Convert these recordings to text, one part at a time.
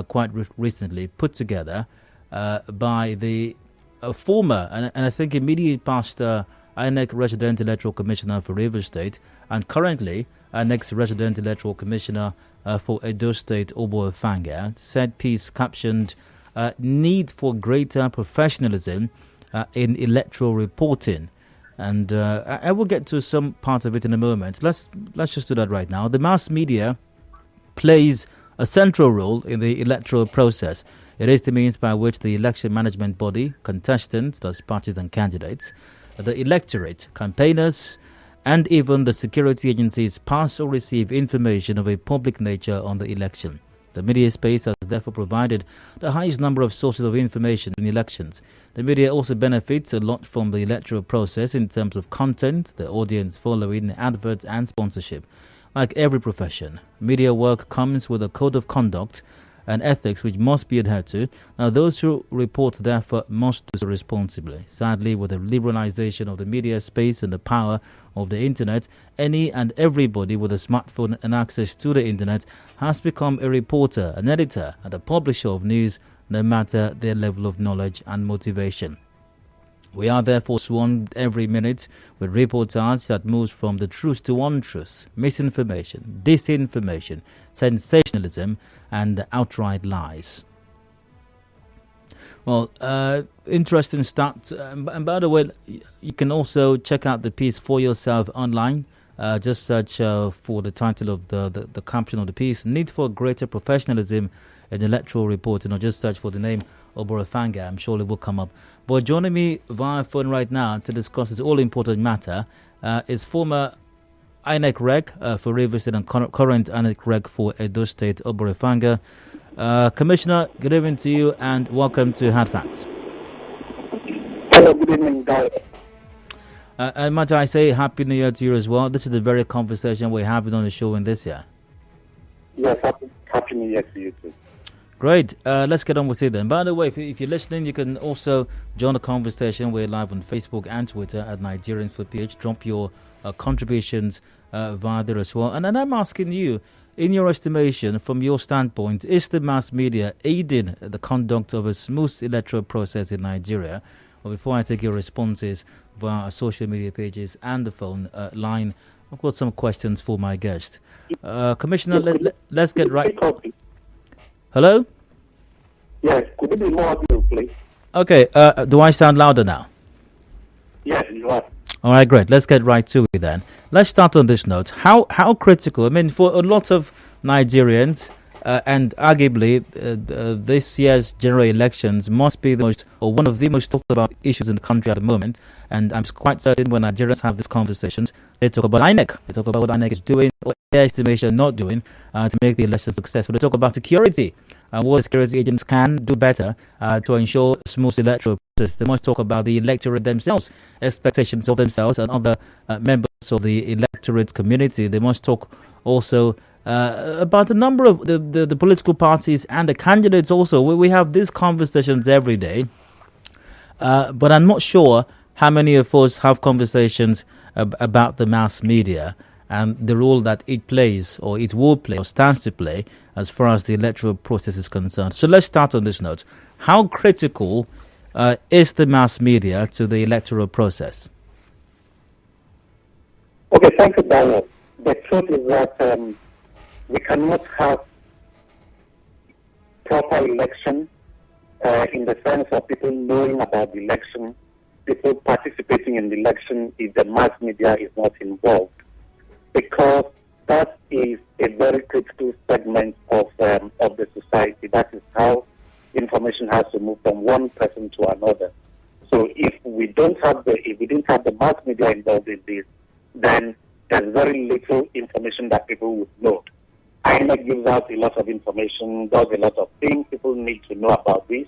quite recently, put together by the former and I think immediate past INEC Resident Electoral Commissioner for Rivers State, and currently INEC's Resident Electoral Commissioner for Edo State, Effanga, said piece captioned need for greater professionalism in electoral reporting. And I will get to some part of it in a moment. Let's just do that right now. The mass media plays a central role in the electoral process. It is the means by which the election management body, contestants, those parties and candidates, the electorate, campaigners, and even the security agencies pass or receive information of a public nature on the election. The media space has therefore provided the highest number of sources of information in elections. The media also benefits a lot from the electoral process in terms of content, the audience following, adverts and sponsorship. Like every profession, media work comes with a code of conduct and ethics which must be adhered to. Now, those who report therefore must do so responsibly. Sadly, with the liberalization of the media space and the power of the internet, any and everybody with a smartphone and access to the internet has become a reporter, an editor, and a publisher of news, no matter their level of knowledge and motivation. We are therefore swarmed every minute with reportage that moves from the truth to untruth, misinformation, disinformation, sensationalism, and outright lies. Well, interesting start. And by the way, you can also check out the piece for yourself online. Just search for the title of the caption of the piece, Need for Greater Professionalism in Electoral Reporting, or just search for the name Effanga. I'm sure it will come up. But joining me via phone right now to discuss this all-important matter is former INEC Reg for Rivers State and current INEC Reg for Edo State, Effanga. Commissioner, good evening to you and welcome to Hard Facts. Hello, good evening, guys. And might I say Happy New Year to you as well. This is the very conversation we're having on the show in this year. Yes, happy New Year to you too. Great. Let's get on with it then. By the way, if you're listening, you can also join the conversation. We're live on Facebook and Twitter at Nigerian Food PH. Drop your contributions via there as well. And then I'm asking you, in your estimation, from your standpoint, is the mass media aiding the conduct of a smooth electoral process in Nigeria? Well, before I take your responses via our social media pages and the phone line, I've got some questions for my guest. Commissioner, let's get right... Hello? Yes, could you be more audible, please? Okay, do I sound louder now? Yes, you are. All right, great. Let's get right to it then. Let's start on this note. How critical, I mean, for a lot of Nigerians, and arguably this year's general elections must be the most, or one of the most talked about issues in the country at the moment. And I'm quite certain when Nigerians have these conversations, they talk about INEC. They talk about what INEC is doing, or their estimation not doing to make the election successful. They talk about security and what security agents can do better to ensure smooth electoral process. They must talk about the electorate themselves, expectations of themselves and other members of the electorate community. They must talk also about a number of the political parties and the candidates also. We have these conversations every day, but I'm not sure how many of us have conversations about the mass media and the role that it plays, or it will play, or stands to play, as far as the electoral process is concerned. So let's start on this note. How critical is the mass media to the electoral process? Okay, thank you, Daniel. The truth is that we cannot have proper election in the sense of people knowing about the election, people participating in the election if the mass media is not involved, because that is a very critical segment of the society. That is how information has to move from one person to another. So if we didn't have the mass media involved in this, then there's very little information that people would know. INEC gives out a lot of information, does a lot of things. People need to know about this.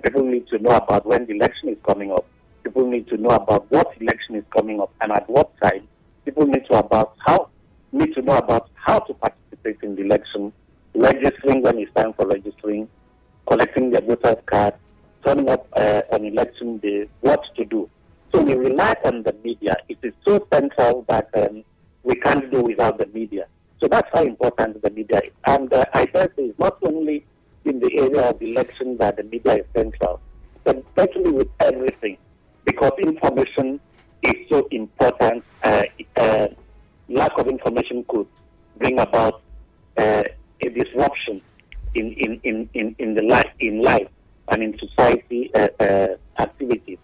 People need to know about when the election is coming up. People need to know about what election is coming up and at what time. People need to know about how to participate in the election, registering when it's time for registering, collecting their voter's card, turning up on election day, what to do. So we rely on the media. It is so central that we can't do without the media. So that's how important the media is. And I guess it's not only in the area of election that the media is central, but virtually with everything, because information is so important. Lack of information could bring about a disruption in life and in society activities.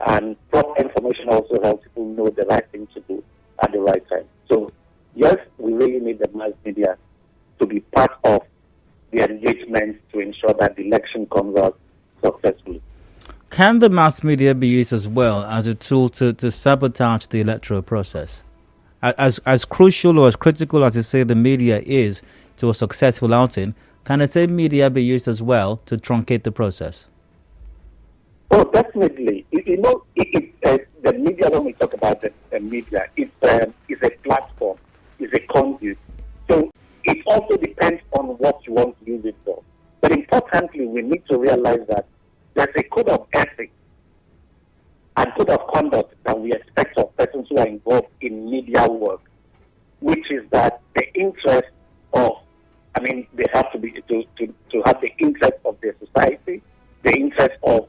And proper information also helps people know the right thing to do at the right time. So, yes, we really need the mass media to be part of the engagement to ensure that the election comes out successfully. Can the mass media be used as well as a tool to sabotage the electoral process? As crucial or as critical as you say the media is to a successful outing, can the same media be used as well to truncate the process? Oh, definitely. The media, when we talk about the media, it's a platform, it's a conduit. So it also depends on what you want to use it for. But importantly, we need to realize that there's a code of ethics and code of conduct that we expect of persons who are involved in media work, which is that the interest of, they have to be to have the interest of their society, the interest of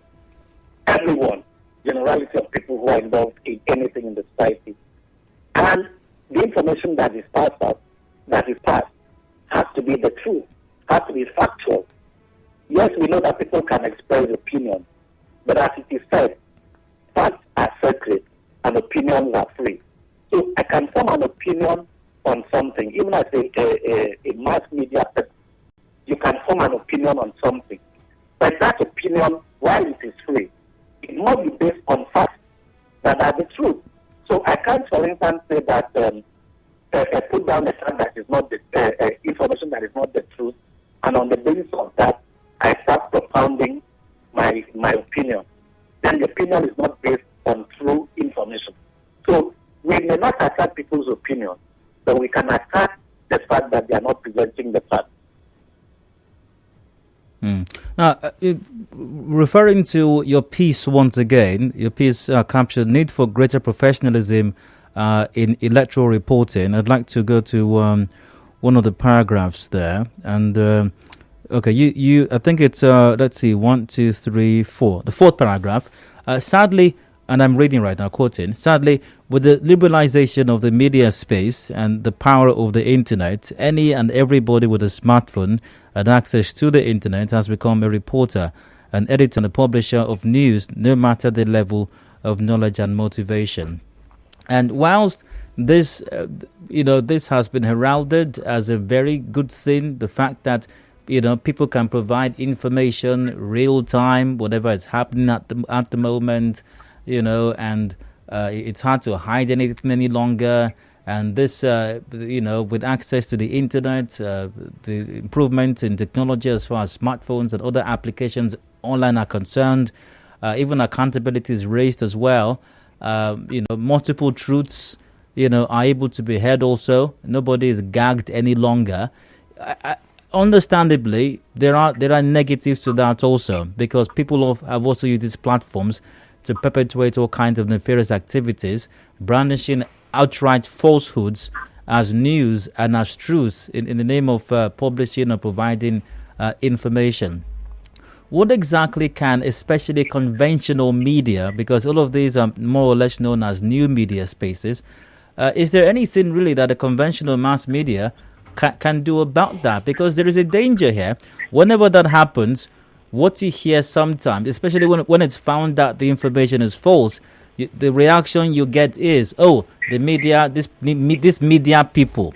everyone, generality of people who are involved in anything in the society. And the information that is passed has to be the truth, has to be factual. Yes, we know that people can express opinions, but as it is said, facts are sacred and opinions are free. So I can form an opinion on something, even as a mass media person, you can form an opinion on something. But that opinion, while it is free, it must be based on facts that are the truth. So I can't, for instance, say that I put down a fact that is not the information that is not the truth, and on the basis of that, I start propounding my opinion. Then the opinion is not based on true information. So we may not attack people's opinion, but we can attack the fact that they are not presenting the fact. Now, referring to your piece once again, your piece captured need for greater professionalism in electoral reporting. I'd like to go to one of the paragraphs there. And, you I think it's, 1, 2, 3, 4. The fourth paragraph. Sadly, and I'm reading right now, quoting, sadly, with the liberalization of the media space and the power of the internet, any and everybody with a smartphone and access to the internet has become a reporter, an editor and a publisher of news, no matter the level of knowledge and motivation. And whilst this, this has been heralded as a very good thing, the fact that, people can provide information real time, whatever is happening at the moment, and it's hard to hide anything any longer. And this, with access to the internet, the improvement in technology as far as smartphones and other applications online are concerned, even accountability is raised as well. Multiple truths, are able to be heard also. Nobody is gagged any longer. Understandably, there are negatives to that also, because people have also used these platforms to perpetuate all kinds of nefarious activities, brandishing outright falsehoods as news and as truths in the name of publishing or providing information. What exactly can, especially conventional media, because all of these are more or less known as new media spaces, is there anything really that the conventional mass media can do about that? Because there is a danger here. Whenever that happens, what you hear sometimes, especially when it's found that the information is false, the reaction you get is, the media, these media people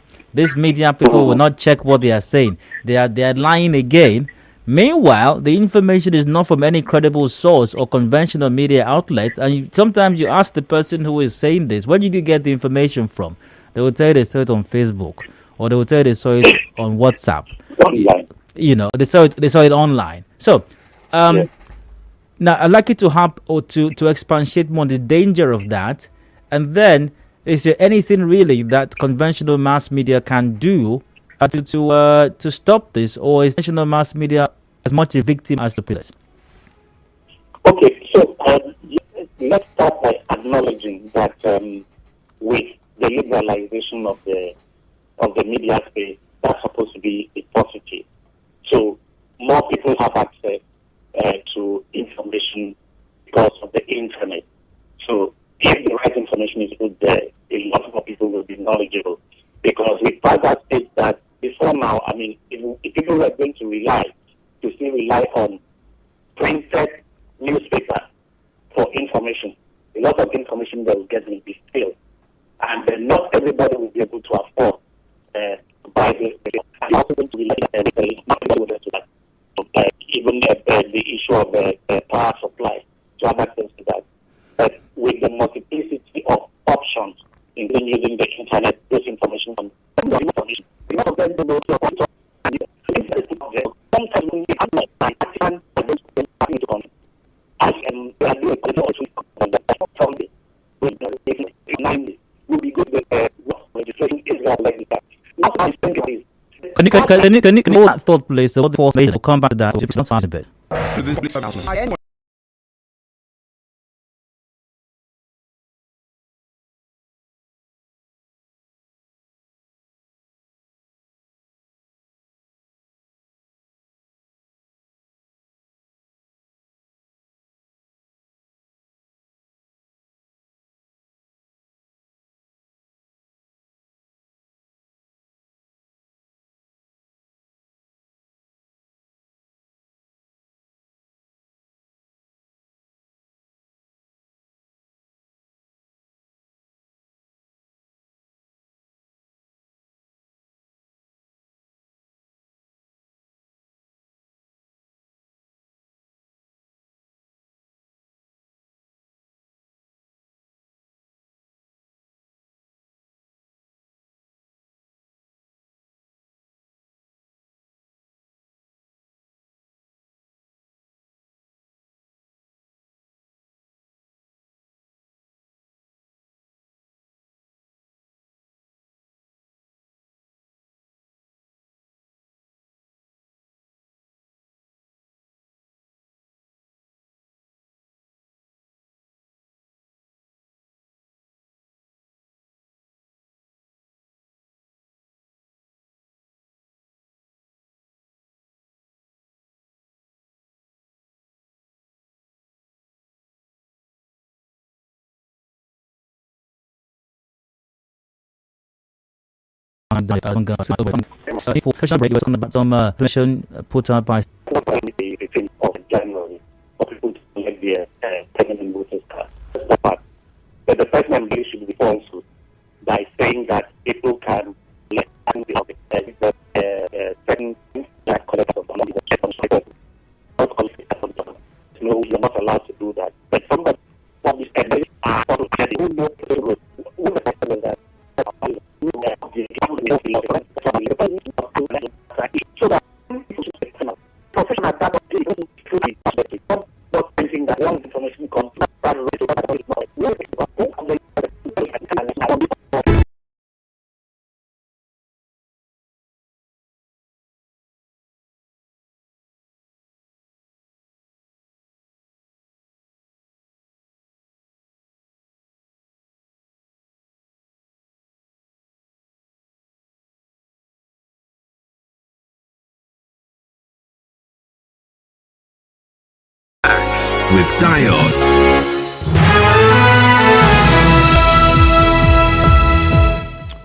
will not check what they are saying. They are lying again. Meanwhile, the information is not from any credible source or conventional media outlets. And sometimes you ask the person who is saying this, where did you get the information from? They will tell you they saw it on Facebook, or they will tell you they saw it on WhatsApp. They saw it online. So, now I'd like you to to expatiate more on the danger of that. And then, is there anything really that conventional mass media can do to stop this, or is conventional mass media as much a victim as the police? Okay, so let's start by acknowledging that with the liberalization of the media space, that's supposed to be a positive. So more people have access to information because of the internet. So if the right information is put there, a lot more people will be knowledgeable. Because we find that state that before now, I mean, if people were going to still rely on printed newspaper for information, a lot of information they will get will be stale. And not everybody will be able to afford to buy this. I'm also going to rely on not everybody will be able to that. Even the issue of power supply to have access to that. But with the multiplicity of options, including using the internet, this information from information, a lot of them don't know to and sometimes we have like and as we are doing from the will be good with registration is not like that. Not my spending. Can you hold that thought, please? So what the force will come back to that. It's not a bit. To this announcement. For special break, was on about some commission put out by the 15th of January for people to select their permanent voters card. But the first member should be also by saying that people can let the second that collect of the money that check on no, you're not allowed to do that. But somebody published a very who knows that so that professional data not thinking that once information comes with Diode.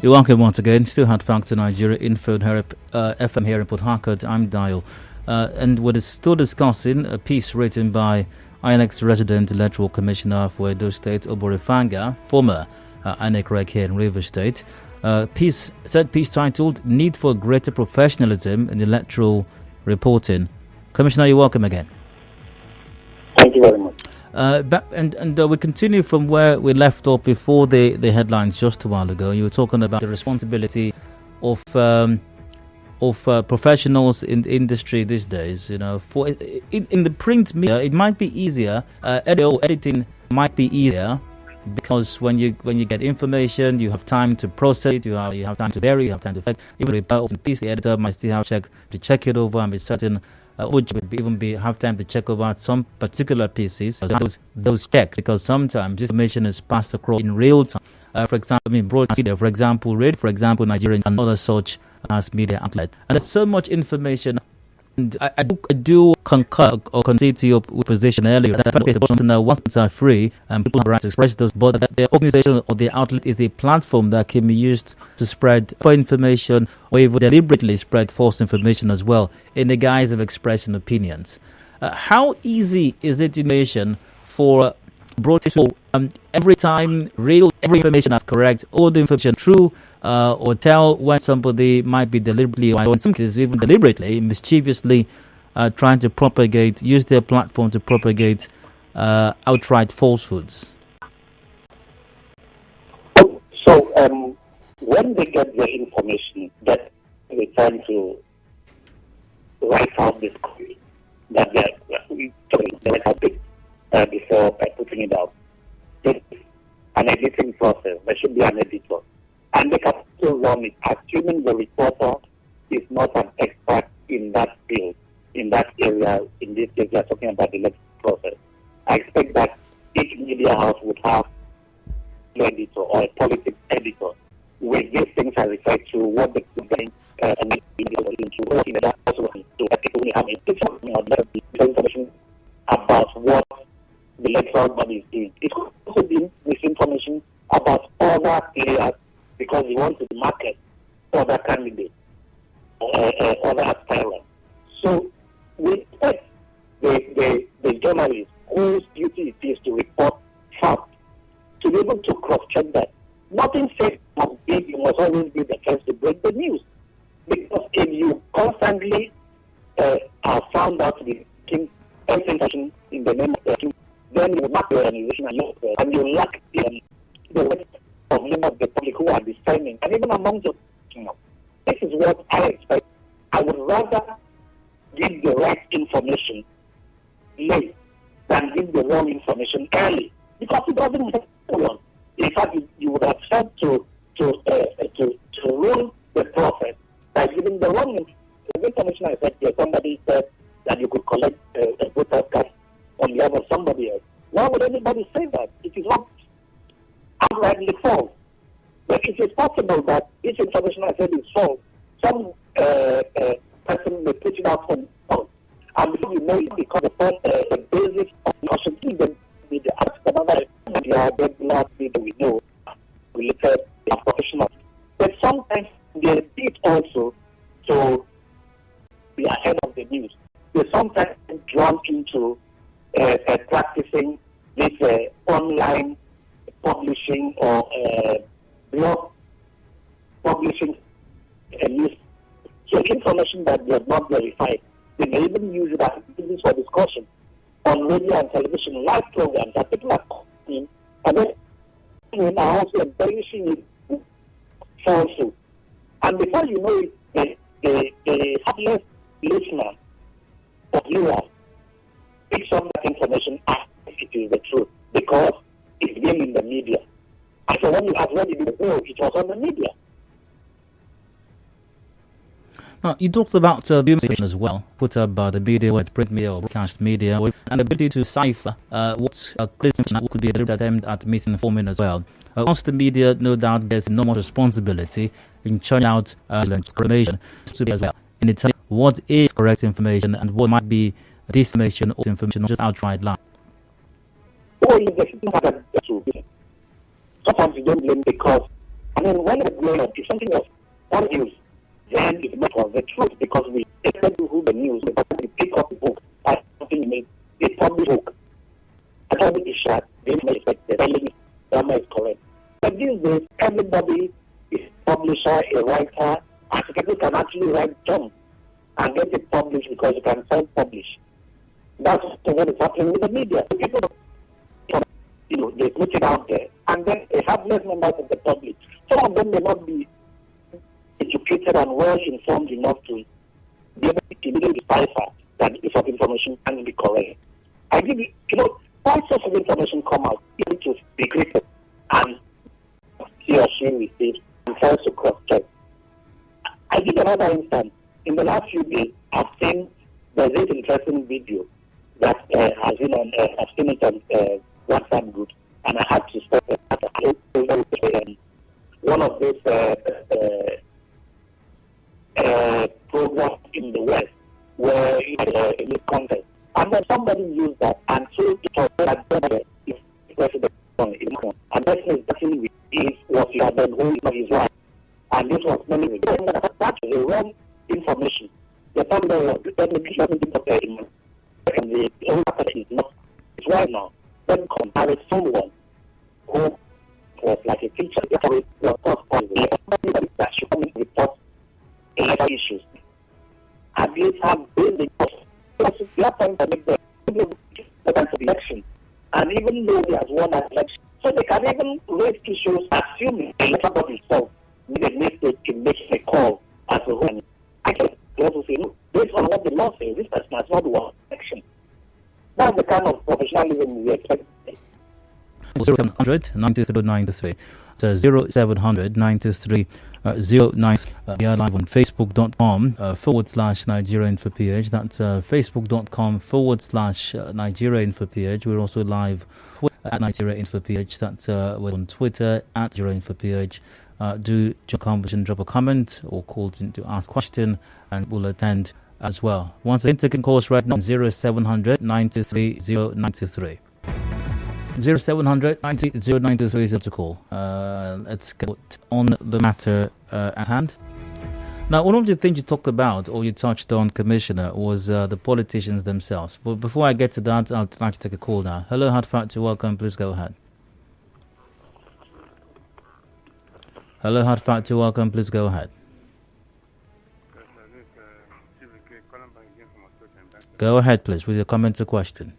You're welcome once again. Still Hard Factor Nigeria Info FM here in Port Harcourt. I'm Dial. And we're still discussing a piece written by INEC's resident Electoral Commissioner for Edo State, Effanga, former INEC reg here in Rivers State. Piece titled Need for Greater Professionalism in Electoral Reporting. Commissioner, you're welcome again. Thank you very much. We continue from where we left off before the headlines just a while ago. You were talking about the responsibility of professionals in the industry these days. You know, for in the print media, it might be easier. Editing might be easier because when you get information, you have time to process it. You have time to vary. You have time to fact. Even the piece, the editor might still have to check it over and be certain. Which would have time to check about some particular pieces, those checks, because sometimes this information is passed across in real time. For example, broadcast media, for example, Nigerian and other such as media outlet. And there's so much information And I do concur or concede to your position earlier that once are free and people have right to express those, but that their organization or their outlet is a platform that can be used to spread false information or even deliberately spread false information as well in the guise of expressing opinions. How easy is it in nation for broadcast every time every information that's correct, all the information true, or tell when somebody might be deliberately, or in some cases even deliberately, mischievously trying to use their platform to propagate outright falsehoods? So when they get their information, that they tend to write out this query that they have before putting it out. It's an editing process. There should be an editor. And they can still run it, assuming the reporter is not an expert in that field, in that area. In this case, we are talking about the electoral process. I expect that each media house would have an editor or a politics editor with these things I refer to what the government and into that also to that people have information about what the electoral body is doing. It could also be misinformation about other players because they want to market other candidates or other aspirants. So we expect the journalists whose duty it is to report facts to be able to cross-check that. Nothing says you must always be the first to break the news. Because if you constantly are found out to be making information in the name of the team, then you lack the organization and you lack the of members of the public who are discerning. And even among the this is what I expect. I would rather give the right information late than give the wrong information early. Because it doesn't take so long. In fact, you would have had to rule the process by giving the wrong information. I said here, somebody said that you could collect a voter card on behalf of somebody else. Why would anybody say that? It is not outrightly false. But it is possible that this information I said is false. Some person may put it out from false. And before you know it, because the basis of the media, ask another media, regular media we know, related to professionals. But sometimes they need also to be ahead of the news. They sometimes drawn into practicing this online publishing or blog publishing news. So information that they have not verified, they may even use it as a basis for discussion on radio and television, live programs that people are calling, and then are also embellishing it falsehood. And before you know it, the hapless listener or viewer picks up that information as if it is the truth because it's been in the media. And so when you ask what did you know, it was on the media. Now, you talked about the information as well, put up by the media, whether print media or broadcast media, and the ability to decipher what could be a deliberate attempt at misinforming as well. Once the media, no doubt, there's enormous responsibility in churning out information as well, in telling what is correct information and what might be disinformation or information, not just outright lie. Oh, sometimes you don't blame because, when it's growing up, if something was on news, then it's not the truth because we expect to read the news, we pick up the book, as something made a public book. I thought it is shot, they may expect the grammar is correct. But these days, everybody is a publisher, a writer, and people can actually write junk and get it published because you can self-publish. That's what is happening with the media. People, they put it out there, and then they have less members of the public. Some of them may not be educated and well informed enough to be able to immediately decipher that the piece of information can be correct. I give you, all sorts of information come out, even to be created, and he or she receives and tries to cross-check. I give another instance. In the last few days, I've seen there's this interesting video that has been on, I've seen it on WhatsApp group, and I had to stop one of these programs in the West where And then somebody used that and told it that is president and that is definitely what you have done, who is right. And this was many that is a wrong information. The time that was doesn't prepare him and the whole matter is not it's right now. Then compare with someone who was like a teacher that should come in and report electoral issues. At least have building you have time to make the election. And even though they have won that election, so they can even raise issues assuming the electoral itself made a mistake in making a call as a whole. I can also say, look, based on what the law says, this person has not won election. That's the kind of professionalism we expect. 0700 93 so 0700 93 09. We are live on facebook.com /Nigeria Info PH. That's facebook.com /Nigeria Info PH. We're also live at Nigeria Info PH. That's we're on Twitter at Nigeria Info PH. Do join conversation, drop a comment or call to ask question, and we'll attend as well. Once again, taking calls right now 0700 93 0923. 0700 90 0923 is to call. Let's get on the matter at hand. Now, one of the things you talked about or you touched on, Commissioner, was the politicians themselves. But before I get to that, I'd like to take a call now. Hello, Hardfactor, welcome. Please go ahead. Hello, Hardfactor, welcome. Please go ahead. Go ahead, please, with your comment or question.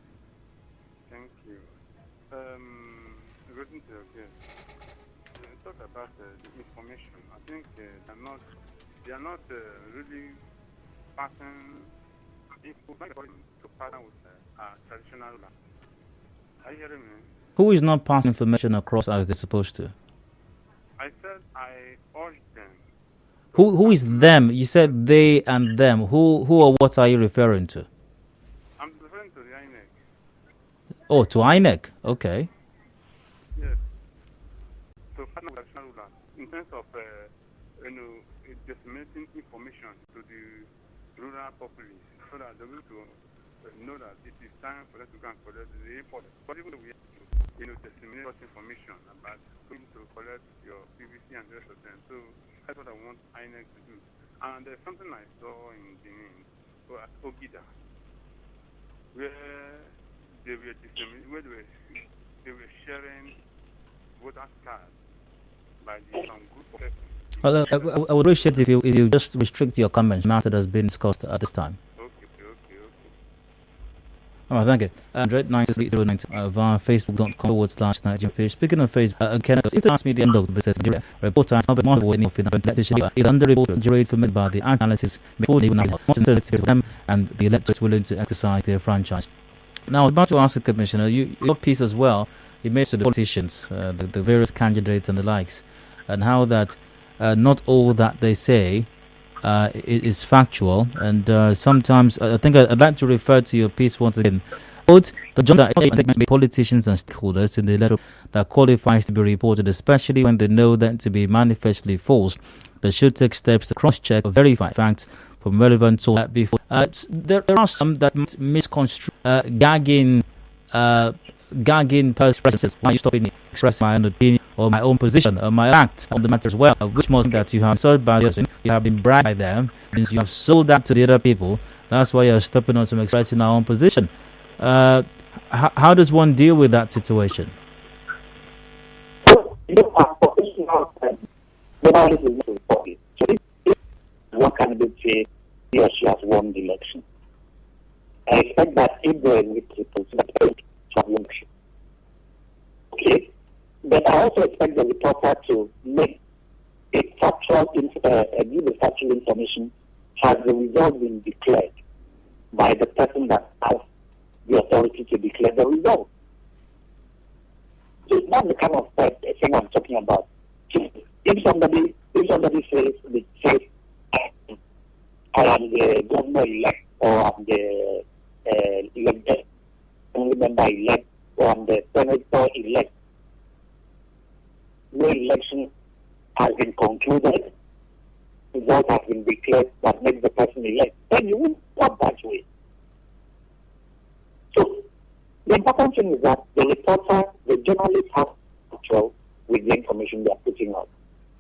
They are not really passing to partner with traditional land. Are you hearing me? Who is not passing information across as they're supposed to? I said I urged them. Who is them? You said they and them. Who or what are you referring to? I'm referring to the INEC. Oh, to INEC. Okay. Yes. So partner with traditional land in terms of disseminating information to the rural populace so that they will know that it is time for them to go and collect the report. But even though we have to disseminate information about going to collect your PVC and the rest of them, so that's what I want INEC to do. And there's something I saw in Benin, or at Ogida, where they were they were sharing voters cards by some group of people. Well, I would appreciate if you just restrict your comments. The matter has been discussed at this time. Okay. All right, thank you. 93090 via facebook.com /Nigeria page. Speaking of Facebook, Kenneth, if they ask me the end of the visit, report time, not more than enough is under report generated by the analysis before they even have for them and the electors willing to exercise their franchise. Now, I was about to ask the Commissioner, your piece as well, you made to the politicians, the various candidates and the likes, and how that not all that they say is factual, and sometimes I think I'd like to refer to your piece once again. Both the job that politicians and stakeholders in the electoral that qualifies to be reported, especially when they know that to be manifestly false, they should take steps to cross-check or verify facts from relevant sources before. There are some that misconstrue gagging persons. Why are you stopping me expressing my own opinion or my own position or my act on the matter as well, which must that you have sold by the person, you have been bribed by them, means you have sold that to the other people. That's why you're stopping us from expressing our own position. How does one deal with that situation? One candidate say he or she has won the election. I expect that if they need to consider to have won the election. Okay? But I also expect the reporter to make a factual, give the factual information. Has the result been declared by the person that has the authority to declare the result? So it's not the kind of thing I'm talking about. If somebody says, I am the governor-elect, or I'm the elected member-elect, or I'm the senator-elect, no election has been concluded, result has been declared that makes the person elect, then you won't stop that way. The important thing is that the reporter, the journalist has control with the information they are putting out.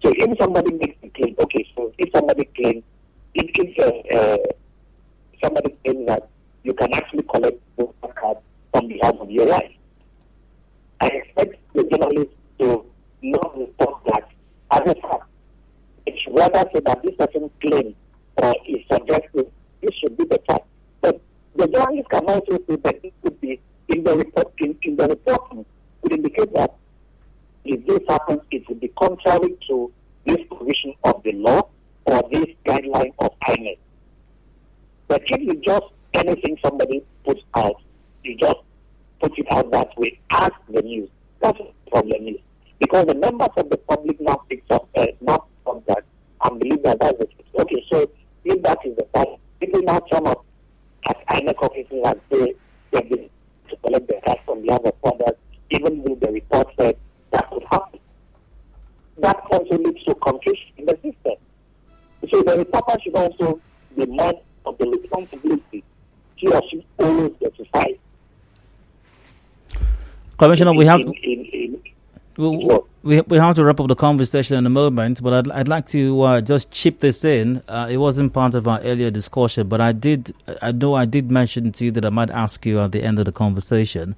So if somebody makes a claim, okay, so if somebody claims, somebody claims that you can actually collect voter cards on behalf of your wife, I expect the journalist to not report that as a fact. It should rather say that this person's claim is subjective. This should be the fact. But the journalist can also say that it could be in the reporting would indicate that if this happens, it would be contrary to this provision of the law or this guideline of INEC. But if you just anything somebody puts out, you just put it out that way as the news. That's what the problem is. Because the members of the public now picks up not from that and believe that that's the case. Okay, so if that is the fact, people now turn up at INEC offices and say they've been to collect the cash from the other others, even though the report said that would happen. That also leads to confusion in the system. So the reporter should also be mindful of the responsibility he or she always exercise. Commissioner, we have to wrap up the conversation in a moment, but I'd like to just chip this in. It wasn't part of our earlier discussion, but I know I did mention to you that I might ask you at the end of the conversation.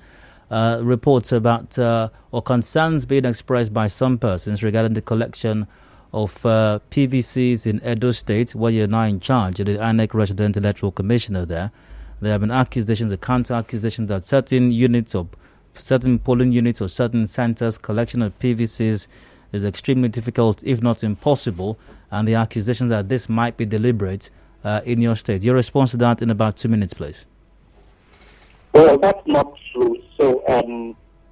Reports about or concerns being expressed by some persons regarding the collection of PVCs in Edo State, where you're now in charge, the INEC Resident Electoral Commissioner there. There have been accusations, counter-accusations that certain polling units or certain centers' collection of PVCs is extremely difficult, if not impossible, and the accusations that this might be deliberate in your state. Your response to that in about 2 minutes, please. Well, that's not true. So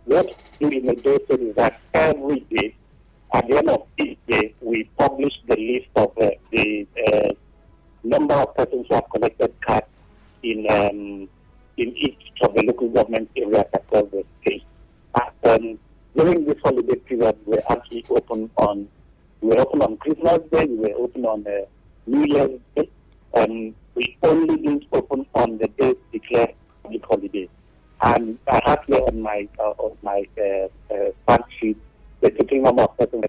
what we do in the data is that every day, at the end of each day, we publish the list of the number of persons who have collected cards in each of the local government areas across the state. And during this holiday period, we actually open on Christmas Day, we were open on New Year's Day, and we only didn't open on the days declared public holiday. And I have here on my fact sheet the total number of persons.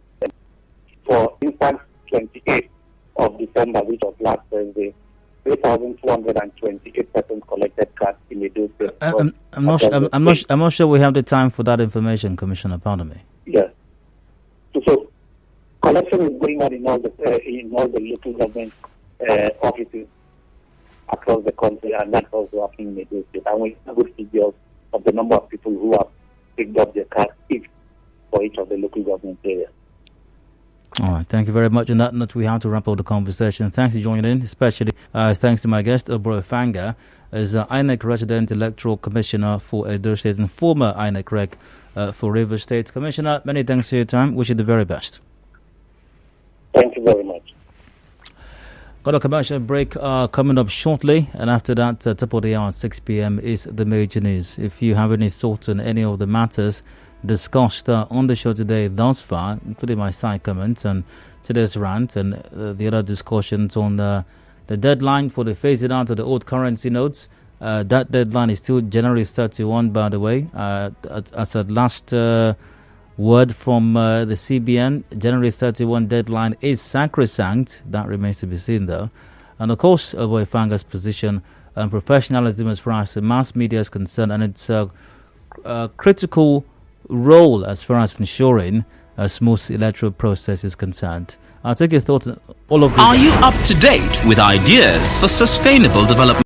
For instance, 28th of December, which was last Thursday, 3,228 persons collected cards in the dose. I'm not sure we have the time for that information, Commissioner. Pardon me. Yes. So collection is going on in all the local government offices across the country, and that's also happening in the dose. And we have good figures of the number of people who have picked up their cards for each of the local government areas. All right, thank you very much. On that note, we have to wrap up the conversation. Thanks for joining in, especially thanks to my guest, Effanga, as INEC Resident Electoral Commissioner for Edo State and former INEC Rec for Rivers State. Commissioner, many thanks for your time. Wish you the very best. Thank you very much. Got a commercial break coming up shortly, and after that, top of the hour at 6 p.m. is the major news. If you have any thoughts on any of the matters discussed on the show today thus far, including my side comments and today's rant and the other discussions on the deadline for the phasing out of the old currency notes, that deadline is still January 31, by the way. As a last word from the CBN, January 31 deadline is sacrosanct. That remains to be seen, though. And of course, Effanga's position and professionalism as far as the mass media is concerned, and its critical role as far as ensuring a smooth electoral process is concerned. I'll take your thoughts on all of these. Are you up to date with ideas for sustainable development?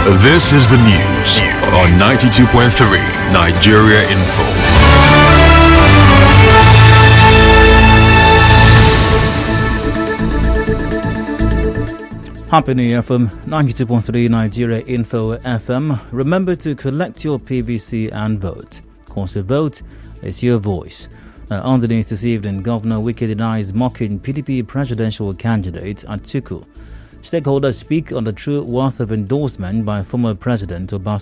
This is the news on 92.3 Nigeria Info. Happy New Year from 92.3 Nigeria Info FM. Remember to collect your PVC and vote. Of course, your vote is your voice. On the news this evening, Governor Wike denies mocking PDP presidential candidate Atiku. Stakeholders speak on the true worth of endorsement by former President Obasanjo.